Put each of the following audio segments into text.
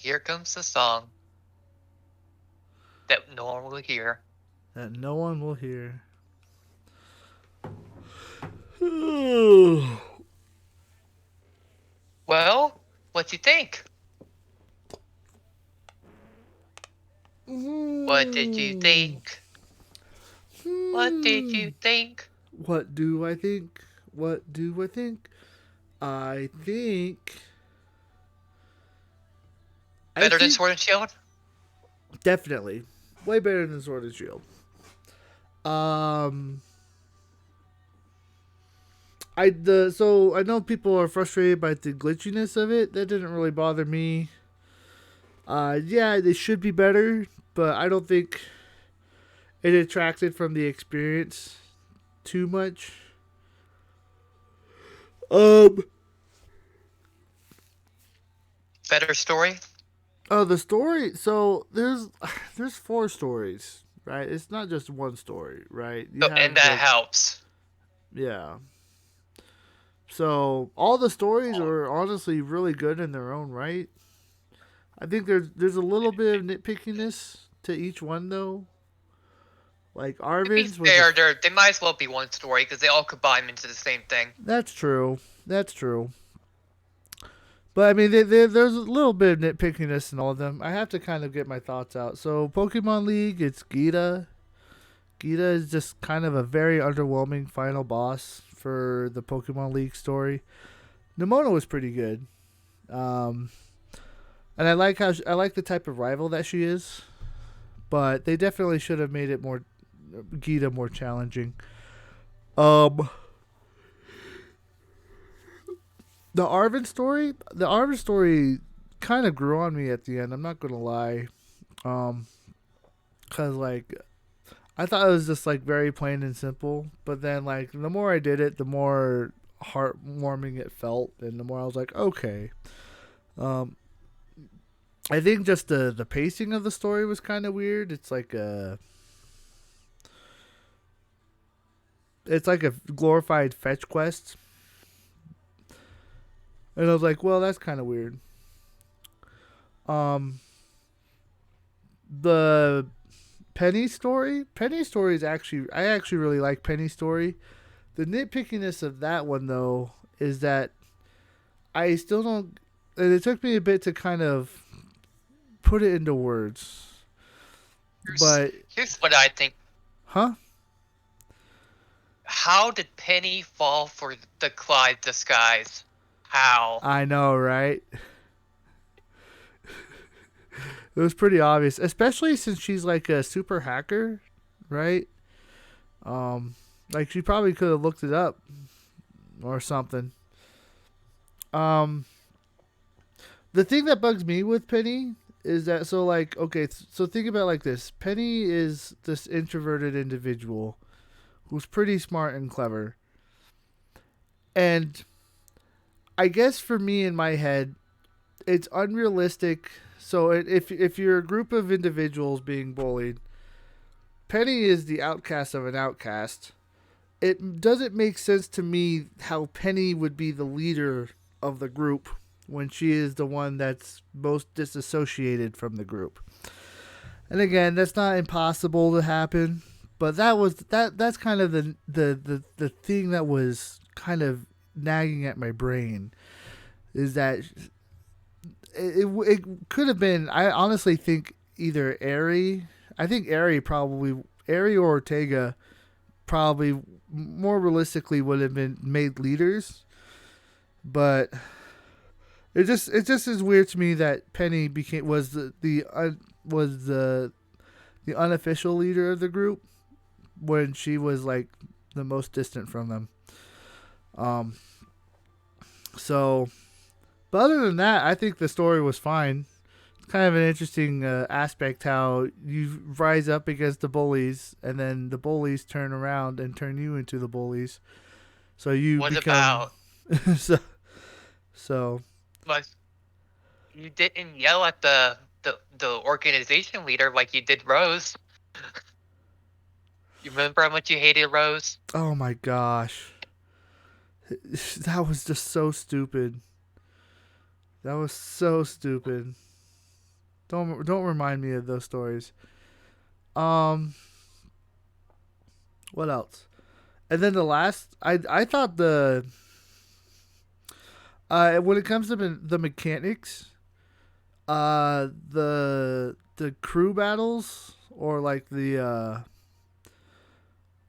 Here comes the song that no one will hear. That no one will hear. Well, what you think? What did you think? What did you think? What do I think? What do I think? I think. I Better than think Sword and Shield? definitely way better than Sword and Shield. Um, I know people are frustrated by the glitchiness of it. That didn't really bother me. Yeah, they should be better, but I don't think it detracted from the experience too much. Um, Better story? oh, the story. So there's four stories, right? It's not just one story, right? You So, and have that like helps. yeah. So all the stories are honestly really good in their own right. I think there's a little bit of nitpickiness to each one though. Like To be Arvin's was a fair, they might as well be one story because they all combine into the same thing. that's true. That's true. But I mean, there's a little bit of nitpickiness in all of them. I have to kind of get my thoughts out. So Pokemon League, it's Gita. Gita is just kind of a very underwhelming final boss for the Pokemon League story. Nimona was pretty good, um, and I like the type of rival that she is. But they definitely should have made it more Gita more challenging. Um, the Arvin story kind of grew on me at the end. I'm not gonna lie. Um, cause like I thought it was just like very plain and simple, but then like the more I did it, the more heartwarming it felt, and the more I was like, okay. Um, I think just the pacing of the story was kind of weird. It's like a glorified fetch quest, and I was like, well, that's kind of weird. Um, the Penny story is actually I actually really like Penny story. The nitpickiness of that one though is that I still don't. And it took me a bit to kind of put it into words, Here's, but here's what I think. huh? How did Penny fall for the Clyde disguise? How? I know, right? It was pretty obvious, especially since she's like a super hacker, right? Um, like she probably could have looked it up or something. Um, the thing that bugs me with Penny is that so like okay, so think about it like this. Penny is this introverted individual who's pretty smart and clever. And I guess for me in my head, it's unrealistic. So if you're a group of individuals being bullied, Penny is the outcast of an outcast. It doesn't make sense to me how Penny would be the leader of the group when she is the one that's most disassociated from the group. And again, that's not impossible to happen, but that's kind of the thing that was kind of nagging at my brain is that it could have been. I honestly think either Airy. I think Airy or Ortega probably more realistically would have been made leaders, but it just is weird to me that Penny became was the unofficial leader of the group when she was like the most distant from them. Um, so, but other than that, I think the story was fine. Kind of an interesting aspect how you rise up against the bullies and then the bullies turn around and turn you into the bullies. So you What become about, so so like, you didn't yell at the organization leader like you did Rose? You remember how much you hated Rose? oh my gosh. That was just so stupid. That was so stupid. Don't remind me of those stories. Um, what else? And then the last, I thought the when it comes to the mechanics, the crew battles or like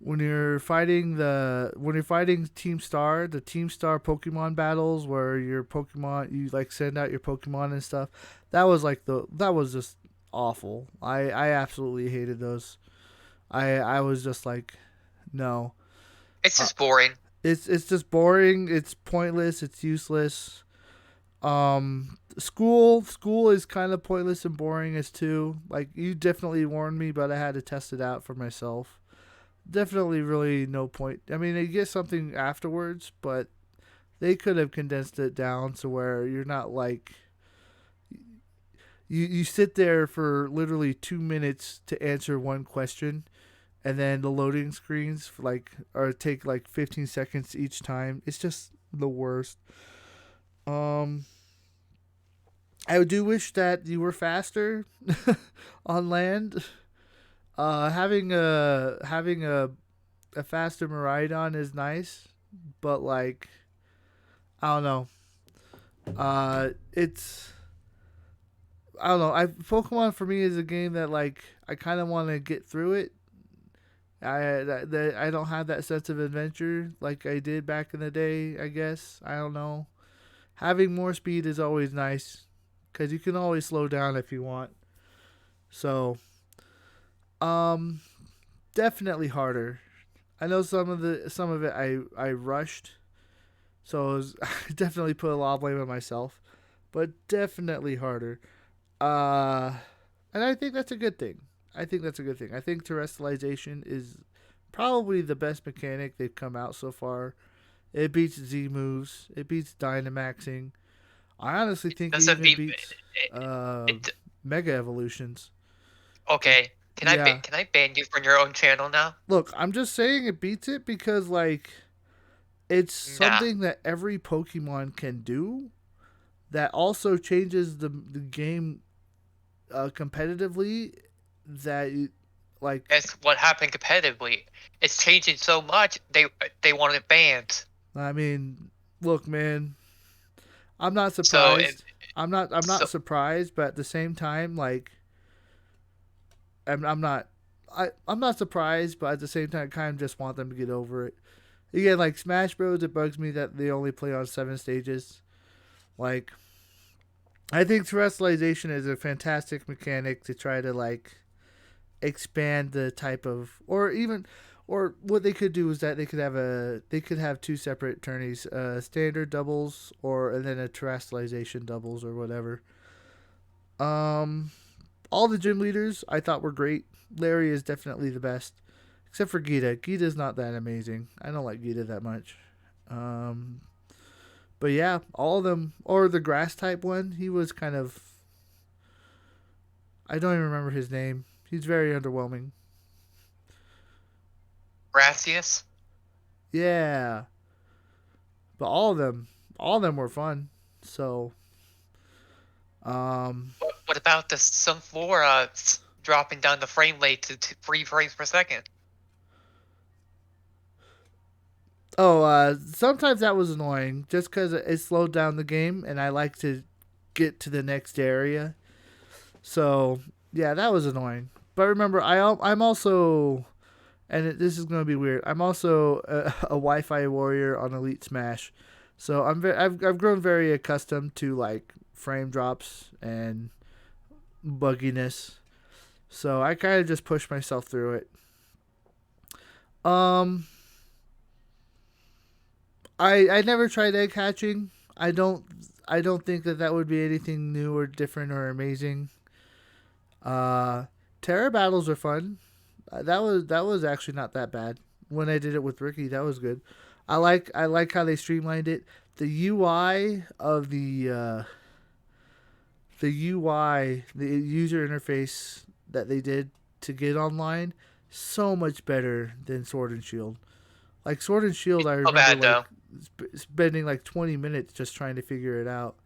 when you're fighting Team Star, the Team Star Pokemon battles where your Pokemon you like send out your Pokemon and stuff. That was just awful. I absolutely hated those. I was just like no. It's Uh, just boring. it's just boring. It's pointless. It's useless. School is kind of pointless and boring as too. Like you definitely warned me, but I had to test it out for myself. Definitely, really no point. I mean, you get something afterwards, but they could have condensed it down to where you're not like you sit there for literally 2 minutes to answer one question, and then the loading screens for like or take like 15 seconds each time. It's just the worst. Um, I do wish that you were faster on land. Having a faster Miraidon is nice, but like I don't know. It's I don't know. I Pokemon for me is a game that like I kind of want to get through it. I don't have that sense of adventure like I did back in the day. I guess I don't know. Having more speed is always nice because you can always slow down if you want. So um, definitely harder. I know some of it I rushed, so I definitely put a lot of blame on myself, but definitely harder. Uh, and I think that's a good thing. I think that's a good thing. I think terrestrialization is probably the best mechanic they've come out so far. It beats Z moves. It beats Dynamaxing. I honestly It think it doesn't even be. beats It, it Mega Evolutions. okay. Yeah. Can I ban you from your own channel now? Look, I'm just saying it beats it because like it's Nah. something that every Pokemon can do that also changes the game competitively that like That's what happened competitively. It's changing so much. They want it banned. I mean, look, man, I'm not So and surprised. I'm not so surprised, but at the same time, like I'm not I'm not surprised, but at the same time, I kind of just want them to get over it. Again, like Smash Bros, it bugs me that they only play on 7 stages. Like, I think terrestrialization is a fantastic mechanic to try to like expand the type of, or even, or what they could do is that they could have two separate tourneys, standard doubles or and then a terrestrialization doubles or whatever. Um, all the gym leaders I thought were great. Larry is definitely the best, except for Gita. Gita's not that amazing. I don't like Gita that much. Um, but yeah, all of them, or the grass type one, he was kind of. I don't even remember his name. He's very underwhelming. Gracias. Yeah, but all of them were fun. So, um, What about the some floor dropping down the frame rate to 3 frames per second? oh, sometimes that was annoying just because it slowed down the game, and I like to get to the next area. So, yeah, that was annoying. But remember, I'm also, and this is going to be weird. I'm also a Wi-Fi warrior on Elite Smash, so I've grown very accustomed to like frame drops and bugginess. So I kind of just push myself through it. Um, I never tried egg hatching. I don't think that that would be anything new or different or amazing. Uh, Terror battles are fun. That was actually not that bad. When I did it with Ricky, that was good. I like how they streamlined it. The UI of the UI, the user interface that they did to get online, so much better than Sword and Shield. Like Sword and Shield, I So remember bad like though. spending like 20 minutes just trying to figure it out.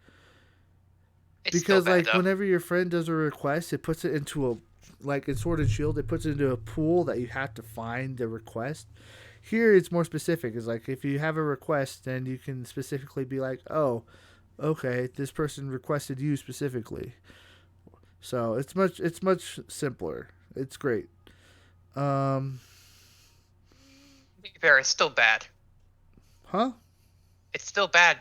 It's still because bad like though. whenever your friend does a request, it puts it into a like in Sword and Shield, it puts it into a pool that you have to find the request. Here it's more specific. It's like if you have a request, then you can specifically be like, oh, okay, this person requested you specifically. So it's much simpler. It's great. Um, To be fair, it's still bad. huh? It's still bad.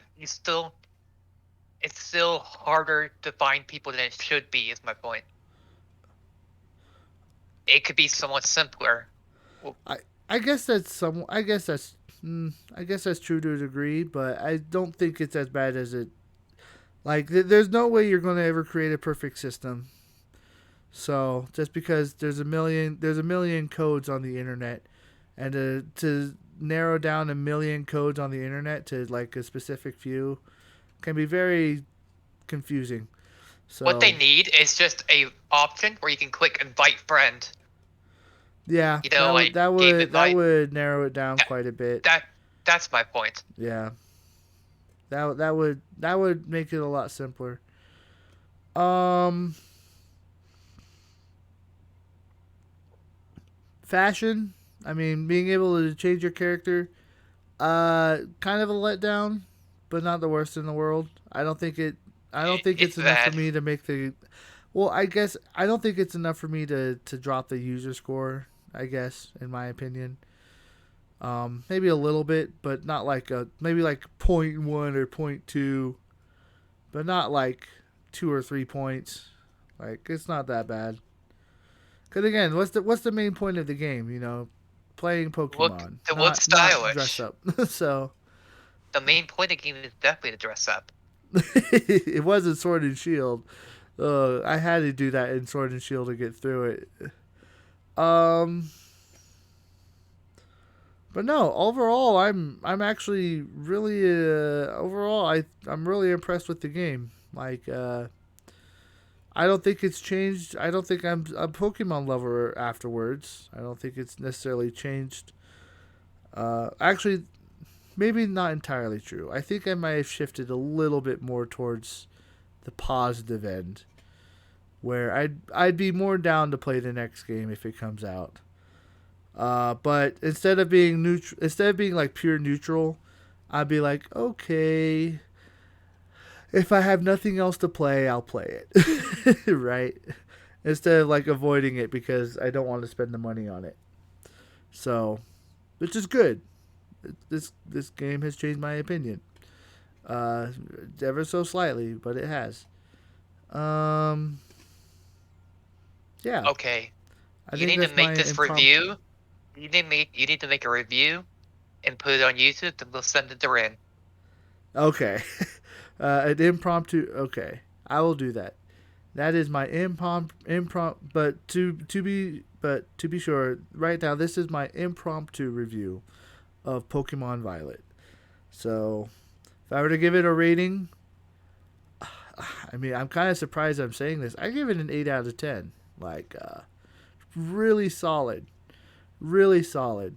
It's still harder to find people than it should be. Is my point. It could be somewhat simpler. Well, I I guess that's some. I guess that's. I guess that's true to a degree, but I don't think it's as bad as it. Like, there's no way you're going to ever create a perfect system. So just because there's a million codes on the internet, and to narrow down a million codes on the internet to like a specific few can be very confusing. what they So need is just a option where you can click invite friend. yeah, You that know, would like that game would that invite. would narrow it down That quite a bit. that that's my point. Yeah, that would make it a lot simpler. Um, fashion. I mean, being able to change your character. Kind of a letdown, but not the worst in the world. I don't think it. I don't think It's it's enough for bad. me to make the. Well, I guess I don't think it's enough for me to drop the user score. I guess, in my opinion, maybe a little bit, but not like a maybe like point one or point two, but not like 2 or 3 points. Like it's not that bad. Because again, what's the main point of the game? Playing Pokemon, To look not dress stylish. up. So The main point of the game is definitely to dress up. it wasn't Sword and Shield. I had to do that in Sword and Shield to get through it. Um, but no, overall, I'm actually really overall I'm really impressed with the game. Like, I don't think it's changed. I don't think I'm a Pokemon lover afterwards. I don't think it's necessarily changed. Actually, maybe not entirely true. I think I might have shifted a little bit more towards the positive end, where I'd be more down to play the next game if it comes out. But instead of being like pure neutral, I'd be like, okay, if I have nothing else to play, I'll play it, right? Instead of like avoiding it because I don't want to spend the money on it. So, which is good. This game has changed my opinion, uh, ever so slightly, but it has. Um, yeah, Okay, I you think need to that's my make this impromptu. review. You need to make a review and put it on YouTube. Then we'll send it to Rin. Okay, an impromptu. Okay, I will do that. That is my impromptu. But to be sure, right now this is my impromptu review of Pokemon Violet. So if I were to give it a rating, I mean I'm kind of surprised I'm saying this. I give it an 8 out of 10. Like really solid, really solid.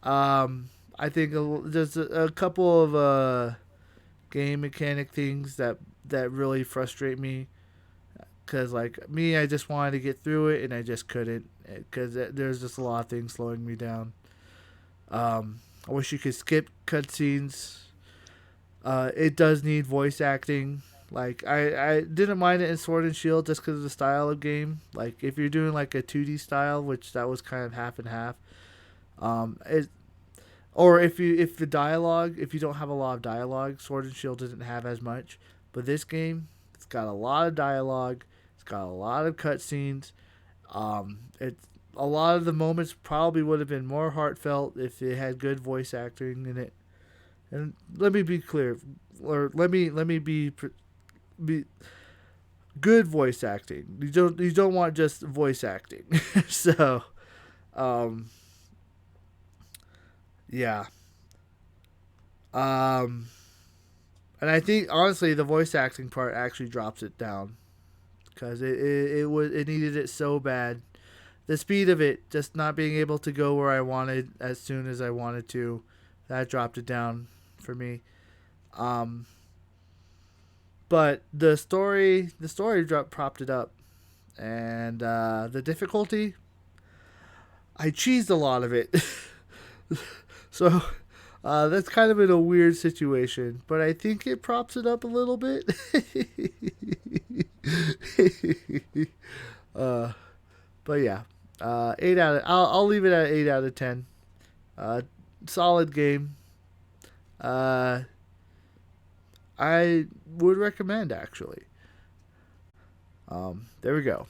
I think there's a couple of game mechanic things that really frustrate me because like me I just wanted to get through it and I just couldn't because there's just a lot of things slowing me down. I wish you could skip cutscenes. It does need voice acting. Like I didn't mind it in Sword and Shield just because of the style of game. Like if you're doing like a 2D style, which that was kind of half and half. It or if the dialogue, if you don't have a lot of dialogue, Sword and Shield doesn't have as much. But this game, it's got a lot of dialogue. It's got a lot of cutscenes. It's a lot of the moments probably would have been more heartfelt if it had good voice acting in it. And let me be clear, or let me be good voice acting. You don't want just voice acting. So, um, yeah. Um, and I think honestly the voice acting part actually drops it down because it needed it so bad. The speed of it, just not being able to go where I wanted as soon as I wanted to, that dropped it down for me. Um, But the story drop propped it up, and the difficulty, I cheesed a lot of it. So that's kind of in a weird situation, but I think it props it up a little bit. uh, but yeah, eight out. I'll leave it at 8 out of 10. Uh, Solid game. Uh, I would recommend actually. There we go.